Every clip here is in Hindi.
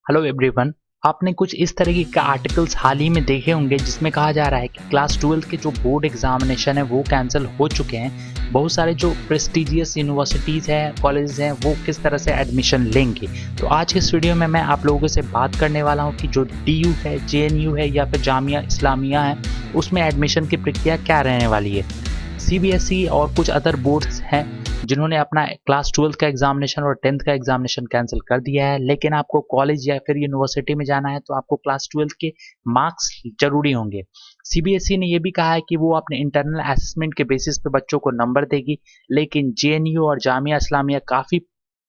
Hello everyone. आपने कुछ इस तरीके के आर्टिकल्स हाल ही में देखे होंगे जिसमें कहा जा रहा है कि क्लास 12 के जो बोर्ड एग्जामिनेशन है वो कैंसिल हो चुके हैं। बहुत सारे जो प्रेस्टिजियस यूनिवर्सिटीज़ हैं, कॉलेजेस हैं, वो किस तरह से एडमिशन लेंगे। तो आज इस वीडियो में मैं आप लोगों से बात करने वाला हूँ कि जो DU है, JNU है या फिर जामिया इस्लामिया है, उसमें एडमिशन की प्रक्रिया क्या रहने वाली है। CBSE और कुछ अदर बोर्ड्स हैं जिन्होंने अपना क्लास 12 का एग्जामिनेशन और 10th का एग्जामिनेशन कैंसिल कर दिया है, लेकिन आपको कॉलेज या फिर यूनिवर्सिटी में जाना है तो आपको क्लास 12 के मार्क्स जरूरी होंगे। CBSE ने यह भी कहा है कि वो अपने इंटरनल असेसमेंट के बेसिस पे बच्चों को नंबर देगी, लेकिन JNU और जामिया इस्लामिया काफ़ी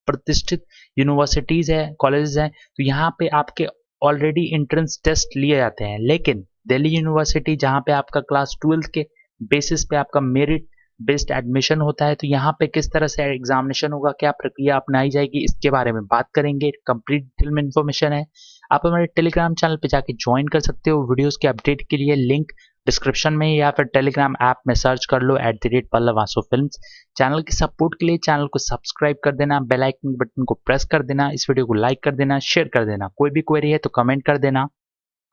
प्रतिष्ठित यूनिवर्सिटीज़ हैं, कॉलेजेस हैं, तो यहाँ पे आपके ऑलरेडी एंट्रेंस टेस्ट लिए जाते हैं। लेकिन दिल्ली यूनिवर्सिटी जहाँ पे आपका क्लास 12 के बेसिस पे आपका मेरिट बेस्ड एडमिशन होता है, तो यहाँ पे किस तरह से एग्जामिनेशन होगा, क्या प्रक्रिया अपनाई जाएगी, इसके बारे में बात करेंगे। कंप्लीट डिटेल में इन्फॉर्मेशन है। आप हमारे टेलीग्राम चैनल पे जाके ज्वाइन कर सकते हो। वीडियोस के अपडेट के लिए लिंक डिस्क्रिप्शन में या फिर टेलीग्राम ऐप में सर्च कर लो @पल्लव_आंसू_फिल्म्स। चैनल के सपोर्ट के लिए चैनल को सब्सक्राइब कर देना, बेल आइकन बटन को प्रेस कर देना, इस वीडियो को लाइक कर देना, शेयर कर देना। कोई भी क्वेरी है तो कमेंट कर देना।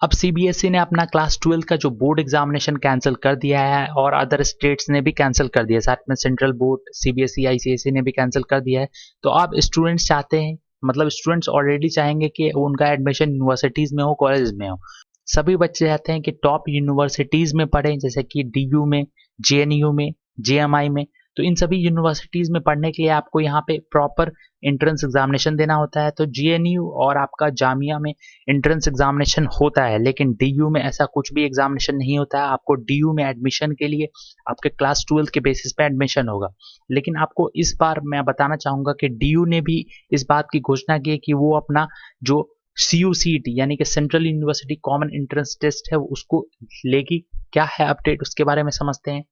अब CBSE ने अपना क्लास 12 का जो बोर्ड एग्जामिनेशन कैंसिल कर दिया है और अदर स्टेट्स ने भी कैंसिल कर दिया है, साथ में सेंट्रल बोर्ड CBSE ICSE ने भी कैंसिल कर दिया है। तो अब स्टूडेंट्स चाहते हैं, मतलब स्टूडेंट्स ऑलरेडी चाहेंगे कि उनका एडमिशन यूनिवर्सिटीज़ में हो, कॉलेज में हो। सभी बच्चे चाहते हैं कि टॉप यूनिवर्सिटीज़ में पढ़ें, जैसे कि DU में, JNU में, JMI में। तो इन सभी यूनिवर्सिटीज़ में पढ़ने के लिए आपको यहाँ पे प्रॉपर एंट्रेंस एग्जामिनेशन देना होता है। तो JNU और आपका जामिया में एंट्रेंस एग्जामिनेशन होता है, लेकिन DU में ऐसा कुछ भी एग्जामिनेशन नहीं होता है। आपको DU में एडमिशन के लिए आपके क्लास 12 के बेसिस पे एडमिशन होगा। लेकिन आपको इस बार मैं बताना चाहूँगा कि DU ने भी इस बात की घोषणा की है कि वो अपना जो CUCET यानी कि central university common entrance test है उसको लेगी। क्या है अपडेट, उसके बारे में समझते हैं।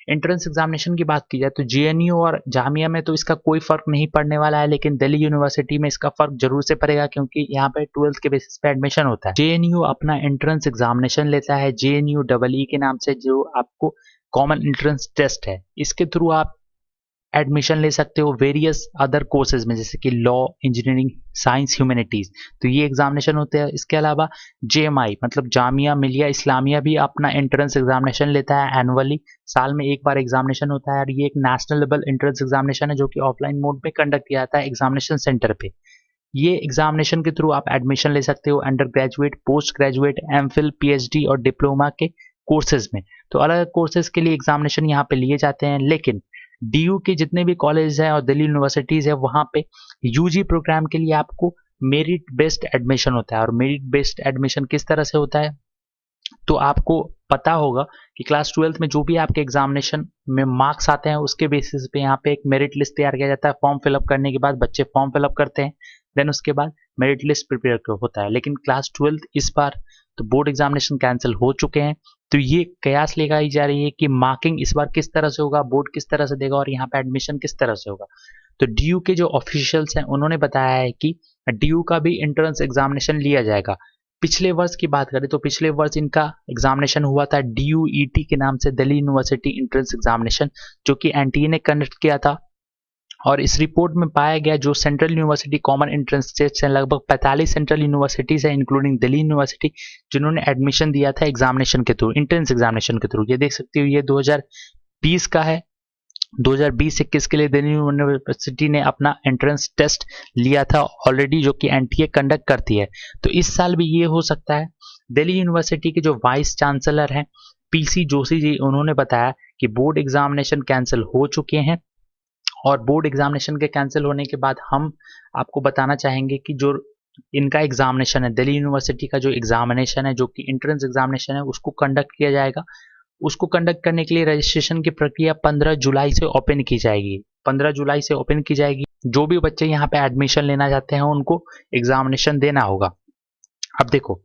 एंट्रेंस एग्जामिनेशन की बात की जाए तो JNU और जामिया में तो इसका कोई फर्क नहीं पड़ने वाला है, लेकिन दिल्ली यूनिवर्सिटी में इसका फर्क जरूर से पड़ेगा क्योंकि यहाँ पे 12th के बेसिस पे एडमिशन होता है। JNU अपना एंट्रेंस एग्जामिनेशन लेता है JNU EE के नाम से, जो आपको कॉमन एंट्रेंस टेस्ट है। इसके थ्रू आप एडमिशन ले सकते हो वेरियस अदर कोर्सेज में, जैसे कि लॉ, इंजीनियरिंग, साइंस, ह्यूमैनिटीज। तो ये एग्जामिनेशन होते हैं। इसके अलावा JMI मतलब जामिया मिलिया इस्लामिया भी अपना एंट्रेंस एग्जामिनेशन लेता है एनुअली। साल में एक बार एग्जामिनेशन होता है और ये एक नेशनल लेवल एंट्रेंस एग्जामिनेशन है जो कि ऑफलाइन मोड पे कंडक्ट किया जाता है एग्जामिनेशन सेंटर पे। ये एग्जामिनेशन के थ्रू आप एडमिशन ले सकते हो under graduate, post graduate, MPhil, PhD और डिप्लोमा के कोर्सेज में। तो अलग अलग कोर्सेज के लिए एग्जामिनेशन यहाँ पे लिए जाते हैं। लेकिन DU के जितने भी कॉलेज हैं और दिल्ली यूनिवर्सिटीज़ है, वहाँ पे UG प्रोग्राम के लिए आपको मेरिट बेस्ड एडमिशन होता है। और मेरिट बेस्ड एडमिशन किस तरह से होता है, तो आपको पता होगा कि क्लास 12 में जो भी आपके एग्जामिनेशन में मार्क्स आते हैं उसके बेसिस पे यहाँ पे एक मेरिट लिस्ट तैयार किया जाता है। फॉर्म फिलअप करने के बाद बच्चे फॉर्म फिलअप करते हैं, देन उसके बाद मेरिट लिस्ट प्रिपेयर होता है। लेकिन क्लास 12 इस बार तो बोर्ड एग्जामिनेशन कैंसिल हो चुके हैं, तो ये कयास लगाई जा रही है कि मार्किंग इस बार किस तरह से होगा, बोर्ड किस तरह से देगा और यहाँ पे एडमिशन किस तरह से होगा। तो DU के जो ऑफिशियल्स हैं उन्होंने बताया है कि DU का भी एंट्रेंस एग्जामिनेशन लिया जाएगा। पिछले वर्ष की बात करें तो पिछले वर्ष इनका एग्जामिनेशन हुआ था DUET के नाम से, दिल्ली यूनिवर्सिटी एंट्रेंस एग्जामिनेशन, जो कि NTA ने कंडक्ट किया था। और इस रिपोर्ट में पाया गया जो central university common entrance test है, लगभग 45 सेंट्रल यूनिवर्सिटीज है इंक्लूडिंग दिल्ली यूनिवर्सिटी, जिन्होंने एडमिशन दिया था एग्जामिनेशन के थ्रू, एंट्रेंस एग्जामिनेशन के थ्रू। ये देख सकते हो, ये 2020 का है। 2020-21 के लिए दिल्ली यूनिवर्सिटी ने अपना एंट्रेंस टेस्ट लिया था ऑलरेडी, जो कि NTA कंडक्ट करती है। तो इस साल भी ये हो सकता है। दिल्ली यूनिवर्सिटी के जो वाइस चांसलर हैं PC जोशी जी, उन्होंने बताया कि बोर्ड एग्जामिनेशन कैंसिल हो चुके हैं और बोर्ड एग्जामिनेशन के कैंसिल होने के बाद हम आपको बताना चाहेंगे कि जो इनका एग्जामिनेशन है, दिल्ली यूनिवर्सिटी का जो एग्जामिनेशन है, जो कि एंट्रेंस एग्जामिनेशन है, उसको कंडक्ट किया जाएगा। उसको कंडक्ट करने के लिए रजिस्ट्रेशन की प्रक्रिया 15 जुलाई से ओपन की जाएगी। 15 जुलाई से ओपन की जाएगी। जो भी बच्चे यहाँ पे एडमिशन लेना चाहते हैं उनको एग्जामिनेशन देना होगा। अब देखो,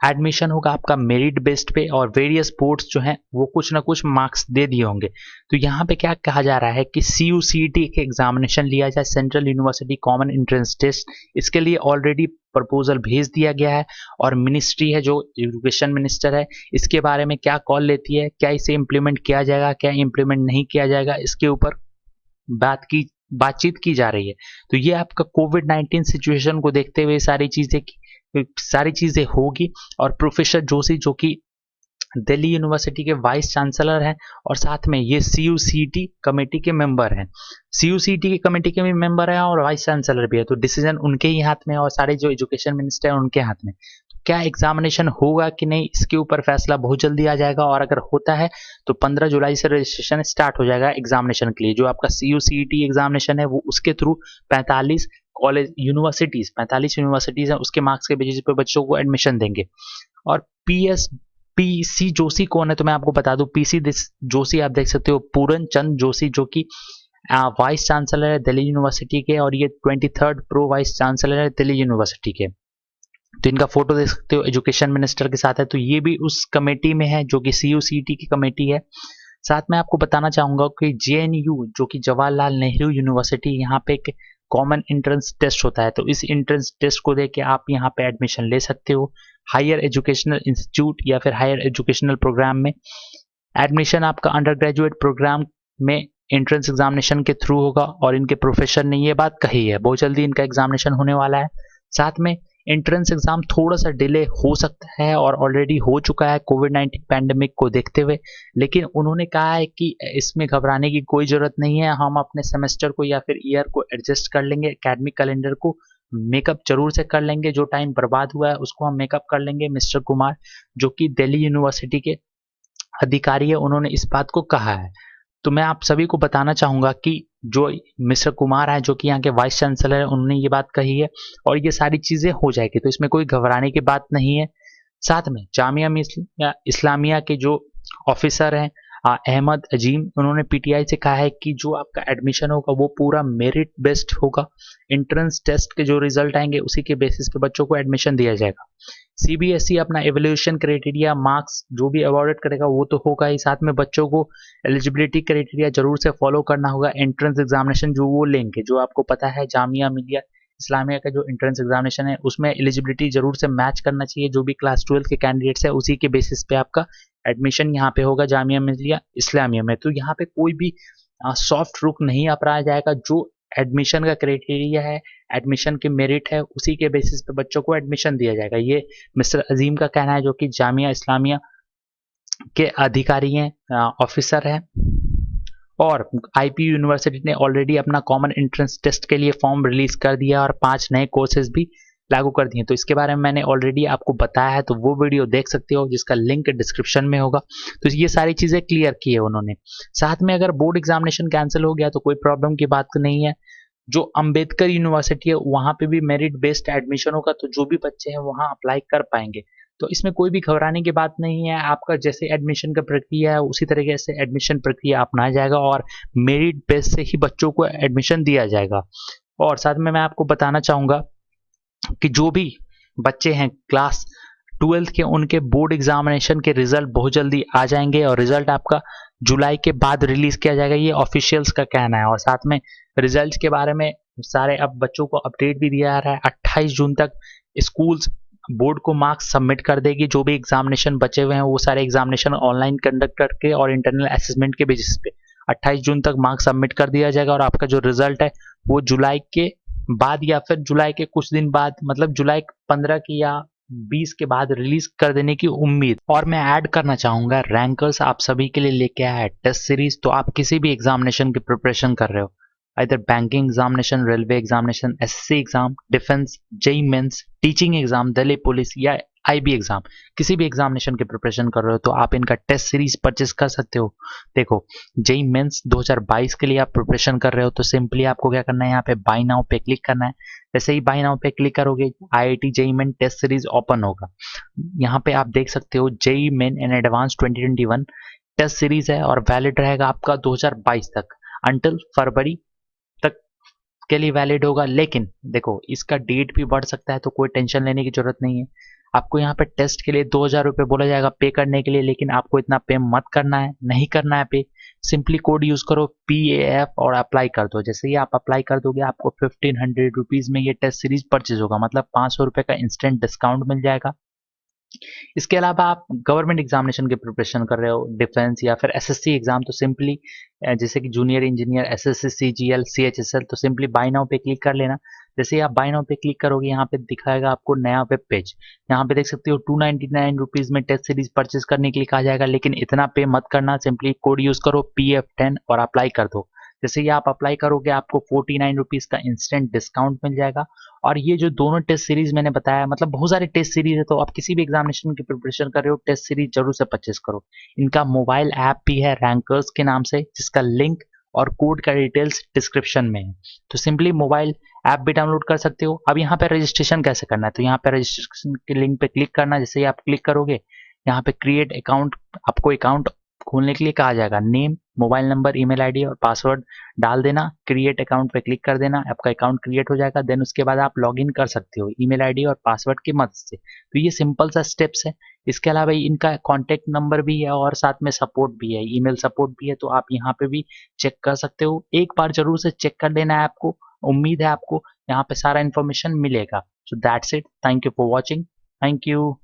एडमिशन होगा आपका मेरिट बेस्ड पे और वेरियस बोर्ड्स जो हैं वो कुछ ना कुछ मार्क्स दे दिए होंगे। तो यहाँ पे क्या कहा जा रहा है कि CUCET के एग्जामिनेशन लिया जाए, central university common entrance test. इसके लिए ऑलरेडी प्रपोजल भेज दिया गया है और मिनिस्ट्री है, जो एजुकेशन मिनिस्टर है, इसके बारे में क्या कॉल लेती है, क्या इसे इम्प्लीमेंट किया जाएगा, क्या इम्प्लीमेंट नहीं किया जाएगा, इसके ऊपर बातचीत की जा रही है। तो ये आपका कोविड-19 सिचुएशन को देखते हुए सारी चीज़ें सारी चीज़ें होगी। और प्रोफेसर जोशी जो कि दिल्ली यूनिवर्सिटी के वाइस चांसलर हैं और साथ में ये CUCT कमेटी के मेंबर हैं। CUCT की कमेटी के भी मेंबर हैं और वाइस चांसलर भी है, तो डिसीजन उनके ही हाथ में है और सारे जो एजुकेशन मिनिस्टर हैं उनके हाथ में। तो क्या एग्जामिनेशन होगा कि नहीं, इसके ऊपर फैसला बहुत जल्दी आ जाएगा, और अगर होता है तो 15 जुलाई से रजिस्ट्रेशन स्टार्ट हो जाएगा एग्जामिनेशन के लिए। जो आपका CUCT एग्जामिनेशन है वो उसके थ्रू 45 कॉलेज यूनिवर्सिटीज़ 45 यूनिवर्सिटीज़ हैं, उसके मार्क्स के बेसिस पे बच्चों को एडमिशन देंगे। और PC जोशी कौन है तो मैं आपको बता दूं। PC जोशी आप देख सकते हो, पूरन चंद जोशी, जो कि वाइस चांसलर है दिल्ली यूनिवर्सिटी के, और ये 23rd प्रो वाइस चांसलर है दिल्ली यूनिवर्सिटी के। तो इनका फोटो देख सकते हो, एजुकेशन मिनिस्टर के साथ है, तो ये भी उस कमेटी में है जो कि CUCT की कमेटी है। साथ में आपको बताना चाहूंगा कि JNU जो कि जवाहरलाल नेहरू यूनिवर्सिटी, यहाँ पे एक कॉमन एंट्रेंस टेस्ट होता है, तो इस एंट्रेंस टेस्ट को देके आप यहाँ पे एडमिशन ले सकते हो हायर एजुकेशनल इंस्टीट्यूट या फिर हायर एजुकेशनल प्रोग्राम में। एडमिशन आपका अंडर ग्रेजुएट प्रोग्राम में एंट्रेंस एग्जामिनेशन के थ्रू होगा, और इनके प्रोफेसर ने ये बात कही है, बहुत जल्दी इनका एग्जामिनेशन होने वाला है। साथ में एंट्रेंस एग्जाम थोड़ा सा डिले हो सकता है और ऑलरेडी हो चुका है कोविड-19 पैंडेमिक को देखते हुए, लेकिन उन्होंने कहा है कि इसमें घबराने की कोई ज़रूरत नहीं है, हम अपने सेमेस्टर को या फिर ईयर को एडजस्ट कर लेंगे, एकेडमिक कैलेंडर को मेकअप जरूर से कर लेंगे, जो टाइम बर्बाद हुआ है उसको हम मेकअप कर लेंगे। मिस्टर कुमार जो कि दिल्ली यूनिवर्सिटी के अधिकारी है, उन्होंने इस बात को कहा है। तो मैं आप सभी को बताना चाहूँगा कि जो मिस्टर कुमार है जो कि यहाँ के वाइस चांसलर है, उन्होंने ये बात कही है और ये सारी चीज़ें हो जाएगी, तो इसमें कोई घबराने की बात नहीं है। साथ में जामिया इस्लामिया के जो ऑफिसर हैं अहमद अजीम, उन्होंने PTI से कहा है कि जो आपका एडमिशन होगा वो पूरा मेरिट बेस्ड होगा। एंट्रेंस टेस्ट के जो रिजल्ट आएंगे उसी के बेसिस पे बच्चों को एडमिशन दिया जाएगा। CBSE अपना एवेल्यूशन क्राइटेरिया मार्क्स जो भी अवॉर्डेड करेगा वो तो होगा ही, साथ में बच्चों को एलिजिबिलिटी क्राइटेरिया जरूर से फॉलो करना होगा। एंट्रेंस एग्जामिनेशन जो वो लेंगे, जो आपको पता है जामिया मिलिया इस्लामिया का जो एंट्रेंस एग्जामिनेशन है उसमें एलिजिबिलिटी जरूर से मैच करना चाहिए, जो भी क्लास 12 के कैंडिडेट्स है उसी के बेसिस पे आपका एडमिशन यहाँ पे होगा जामिया मिलिया इस्लामिया में। तो यहाँ पे कोई भी सॉफ्ट रुख नहीं अपनाया जाएगा, जो एडमिशन का क्राइटेरिया है, एडमिशन के मेरिट है, उसी के बेसिस पे बच्चों को एडमिशन दिया जाएगा। ये मिस्टर अजीम का कहना है, जो कि जामिया इस्लामिया के अधिकारी हैं, ऑफिसर हैं। और IPU यूनिवर्सिटी ने ऑलरेडी अपना कॉमन एंट्रेंस टेस्ट के लिए फॉर्म रिलीज कर दिया और 5 नए कोर्सेज भी लागू कर दिए। तो इसके बारे में मैंने ऑलरेडी आपको बताया है, तो वो वीडियो देख सकते हो जिसका लिंक डिस्क्रिप्शन में होगा। तो ये सारी चीज़ें क्लियर की है उन्होंने। साथ में अगर बोर्ड एग्जामिनेशन कैंसिल हो गया तो कोई प्रॉब्लम की बात नहीं है। जो अंबेडकर यूनिवर्सिटी है वहाँ पे भी मेरिट बेस्ड एडमिशन होगा, तो जो भी बच्चे हैं वहाँ अप्लाई कर पाएंगे। तो इसमें कोई भी घबराने की बात नहीं है। आपका जैसे एडमिशन का प्रक्रिया है उसी तरीके से एडमिशन प्रक्रिया अपनाया जाएगा और मेरिट बेस से ही बच्चों को एडमिशन दिया जाएगा। और साथ में मैं आपको बताना चाहूँगा कि जो भी बच्चे हैं क्लास 12 के, उनके बोर्ड एग्जामिनेशन के रिजल्ट बहुत जल्दी आ जाएंगे और रिजल्ट आपका जुलाई के बाद रिलीज किया जाएगा, ये ऑफिशियल्स का कहना है। और साथ में रिजल्ट के बारे में सारे अब बच्चों को अपडेट भी दिया जा रहा है। 28 जून तक स्कूल्स बोर्ड को मार्क्स सबमिट कर देगी। जो भी एग्जामिनेशन बचे हुए हैं वो सारे एग्जामिनेशन ऑनलाइन कंडक्ट करके और इंटरनल असेसमेंट के बेसिस पे 28 जून तक मार्क्स सबमिट कर दिया जाएगा। और आपका जो रिजल्ट है वो जुलाई के बाद या फिर जुलाई के कुछ दिन बाद, मतलब जुलाई 15 की या 20 के बाद रिलीज कर देने की उम्मीद। और मैं ऐड करना चाहूँगा, रैंकर्स आप सभी के लिए लेके आया है टेस्ट सीरीज। तो आप किसी भी एग्जामिनेशन की प्रिपरेशन कर रहे हो, इधर banking examination, railway examination, SSC exam, defence, JEE mains, teaching exam, Delhi police या IB एग्जाम, किसी भी एग्जामिनेशन की प्रिपरेशन कर रहे हो तो आप इनका टेस्ट सीरीज परचेस कर सकते हो। देखो JEE मेंस 2022 के लिए आप प्रिपरेशन कर रहे हो तो सिंपली आपको क्या करना है, यहाँ पे बाय नाउ पे क्लिक करना है। जैसे ही बाय नाउ पे क्लिक करोगे IIT JEE main test series open होगा। यहाँ पे आप देख सकते हो JEE main and advance 2021 test series है और वैलिड रहेगा आपका 2022 तक, अंटिल फरवरी तक के लिए वैलिड होगा। लेकिन देखो इसका डेट भी बढ़ सकता है, तो कोई टेंशन लेने की जरूरत नहीं है। आपको यहाँ पे टेस्ट के लिए 2000 रुपये बोला जाएगा पे करने के लिए, लेकिन आपको इतना पे मत करना है, नहीं करना है पे। सिंपली कोड यूज करो PAF और अप्लाई कर दो। जैसे ही आप अप्लाई कर दोगे आपको 1500 रुपीज में ये टेस्ट सीरीज परचेज होगा, मतलब 500 रुपये का इंस्टेंट डिस्काउंट मिल जाएगा। इसके अलावा आप गवर्नमेंट एग्जामिनेशन की प्रिपरेशन कर रहे हो, डिफेंस या फिर SSC एग्जाम, तो सिंपली जैसे कि junior engineer, SSC CGL CHSL, तो सिंपली बाय नाउ पे क्लिक कर लेना। जैसे ही आप बाय नाउ पे क्लिक करोगे यहाँ पे दिखाएगा आपको नया वेब पेज। यहाँ पे देख सकते हो 299 में टेस्ट सीरीज परचेज करने के लिए कहा जाएगा, लेकिन इतना पे मत करना, सिंपली कोड यूज करो PF10 और अप्लाई कर दो। जैसे ही आप अप्लाई करोगे आपको 49 का इंस्टेंट डिस्काउंट मिल जाएगा। और ये जो दोनों टेस्ट सीरीज मैंने बताया, मतलब बहुत सारे टेस्ट सीरीज है, तो आप किसी भी एग्जामिनेशन की प्रिपरेशन कर रहे हो टेस्ट सीरीज जरूर से परचेस करो। इनका मोबाइल ऐप भी है रैंकर्स के नाम से, जिसका लिंक और कोड का डिटेल्स डिस्क्रिप्शन में है। तो सिंपली मोबाइल ऐप भी डाउनलोड कर सकते हो। अब यहाँ पे रजिस्ट्रेशन कैसे करना है, तो यहाँ पे रजिस्ट्रेशन के लिंक पे क्लिक करना। जैसे ही आप क्लिक करोगे यहाँ पे क्रिएट अकाउंट, आपको अकाउंट खोलने के लिए कहा जाएगा। Name, mobile number, email ID और पासवर्ड डाल देना। क्रिएट अकाउंट पे क्लिक कर देना, आपका अकाउंट क्रिएट हो जाएगा। देन उसके बाद आप लॉगिन कर सकते हो ईमेल आईडी और पासवर्ड की मदद से। तो ये सिंपल सा स्टेप्स है। इसके अलावा इनका कॉन्टैक्ट नंबर भी है और साथ में सपोर्ट भी है, ईमेल सपोर्ट भी है, तो आप यहाँ पे भी चेक कर सकते हो। एक बार जरूर से चेक कर लेना है आपको। उम्मीद है आपको यहाँ पे सारा इन्फॉर्मेशन मिलेगा। So that's it, thank you for watching, thank you.